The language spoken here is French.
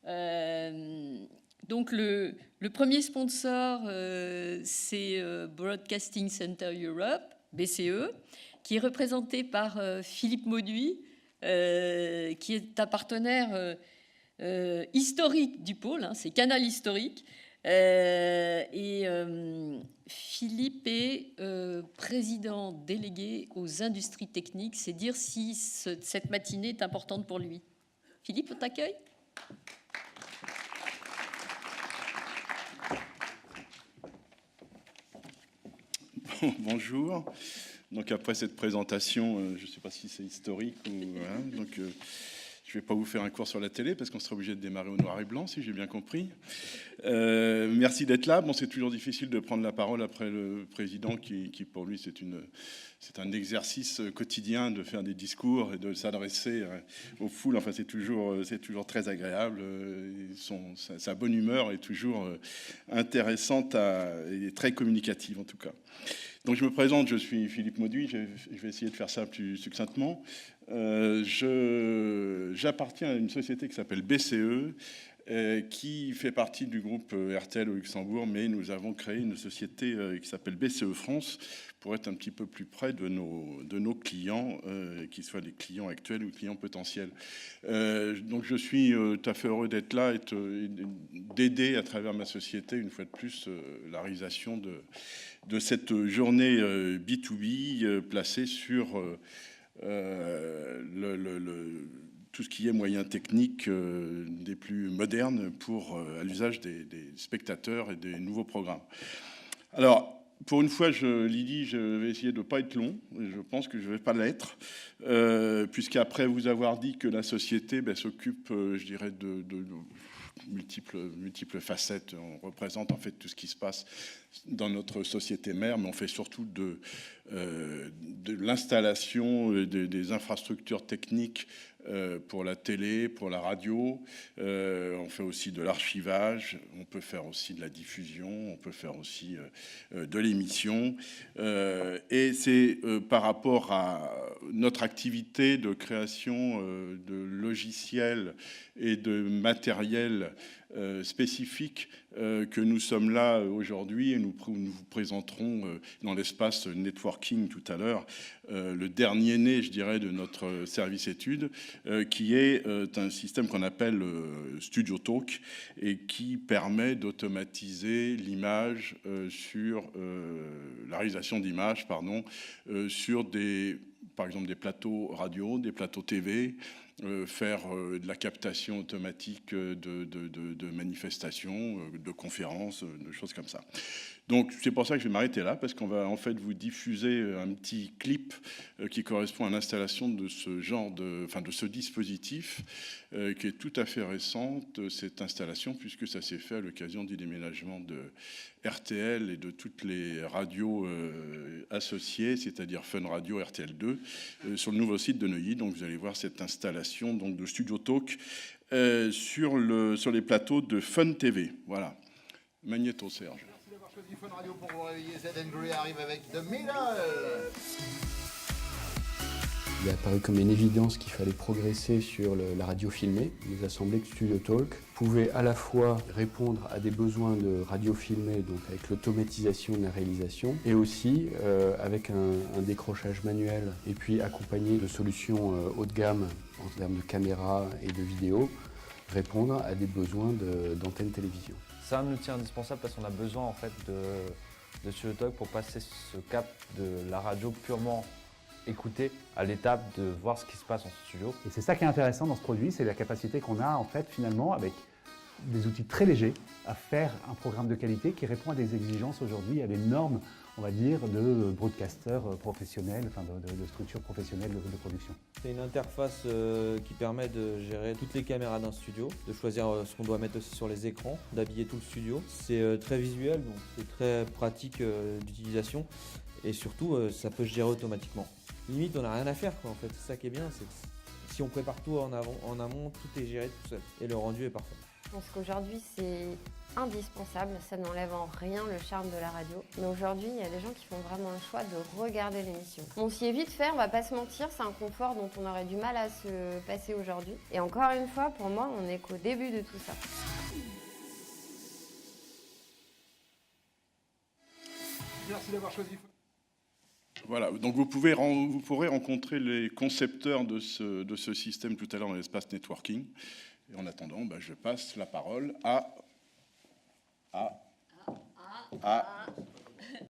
Donc le premier sponsor, c'est Broadcasting Center Europe, BCE, qui est représenté par Philippe Mauduit, qui est un partenaire historique du pôle, c'est Canal Historique. Philippe est président délégué aux industries techniques. C'est dire si cette matinée est importante pour lui. Philippe, on t'accueille. Bonjour. Donc après cette présentation, je ne sais pas si c'est historique ou donc je ne vais pas vous faire un cours sur la télé parce qu'on sera obligé de démarrer au noir et blanc, si j'ai bien compris. Merci d'être là. Bon, c'est toujours difficile de prendre la parole après le président qui pour lui, c'est un exercice quotidien de faire des discours et de s'adresser aux foules. Enfin, c'est toujours très agréable. Sa bonne humeur est toujours intéressante et très communicative en tout cas. Donc je me présente, je suis Philippe Mauduit, je vais essayer de faire ça plus succinctement. J'appartiens à une société qui s'appelle BCE, qui fait partie du groupe RTL au Luxembourg, mais nous avons créé une société qui s'appelle BCE France pour être un petit peu plus près de nos clients, qu'ils soient des clients actuels ou des clients potentiels. Donc je suis tout à fait heureux d'être là et d'aider à travers ma société, une fois de plus, la réalisation de cette journée B2B placée sur tout ce qui est moyens techniques des plus modernes à l'usage des spectateurs et des nouveaux programmes. Alors, pour une fois, Lydie, je vais essayer de ne pas être long. Je pense que je ne vais pas l'être, puisqu'après vous avoir dit que la société s'occupe, je dirais, de multiples facettes. On représente en fait tout ce qui se passe dans notre société mère, mais on fait surtout de l'installation des infrastructures techniques pour la télé, pour la radio. On fait aussi de l'archivage, on peut faire aussi de la diffusion, on peut faire aussi de l'émission. Et c'est par rapport à notre activité de création de logiciels et de matériel spécifique que nous sommes là aujourd'hui, et nous vous présenterons dans l'espace networking tout à l'heure le dernier né, je dirais, de notre service études, qui est un système qu'on appelle Studio Talk et qui permet d'automatiser l'image sur la réalisation d'images, sur par exemple des plateaux radio, des plateaux TV, faire de la captation automatique de manifestations, de conférences, de choses comme ça. Donc c'est pour ça que je vais m'arrêter là, parce qu'on va en fait vous diffuser un petit clip qui correspond à l'installation de ce dispositif qui est tout à fait récente, cette installation, puisque ça s'est fait à l'occasion du déménagement de RTL et de toutes les radios associées, c'est-à-dire Fun Radio, RTL2, sur le nouveau site de Neuilly. Donc vous allez voir cette installation donc, de Studio Talk sur les plateaux de Fun TV. Voilà. Magnéto, Serge. Merci d'avoir choisi Fun Radio pour vous réveiller. Zed Grey arrive avec The Middle. Il est apparu comme une évidence qu'il fallait progresser sur la radio filmée. Il nous a semblé que Studio Talk pouvait à la fois répondre à des besoins de radio filmée, donc avec l'automatisation de la réalisation, et aussi avec un décrochage manuel, et puis accompagné de solutions haut de gamme en termes de caméra et de vidéo, répondre à des besoins d'antenne télévision. C'est un outil indispensable parce qu'on a besoin en fait de Studio Talk pour passer ce cap de la radio purement écouter à l'étape de voir ce qui se passe en studio. Et c'est ça qui est intéressant dans ce produit, c'est la capacité qu'on a en fait finalement avec des outils très légers à faire un programme de qualité qui répond à des exigences aujourd'hui, à des normes, on va dire, de broadcasters professionnels, enfin de structures professionnelles de production. C'est une interface qui permet de gérer toutes les caméras d'un studio, de choisir ce qu'on doit mettre aussi sur les écrans, d'habiller tout le studio. C'est très visuel, donc c'est très pratique d'utilisation et surtout ça peut se gérer automatiquement. Limite, on n'a rien à faire, quoi, en fait. C'est ça qui est bien, c'est que si on prépare tout en amont, tout est géré tout seul. Et le rendu est parfait. Je pense qu'aujourd'hui, c'est indispensable, ça n'enlève en rien le charme de la radio. Mais aujourd'hui, il y a des gens qui font vraiment le choix de regarder l'émission. On s'y est vite fait, on va pas se mentir, c'est un confort dont on aurait du mal à se passer aujourd'hui. Et encore une fois, pour moi, on n'est qu'au début de tout ça. Merci d'avoir choisi. Voilà, donc vous pourrez rencontrer les concepteurs de ce système tout à l'heure dans l'espace networking. Et en attendant, je passe la parole à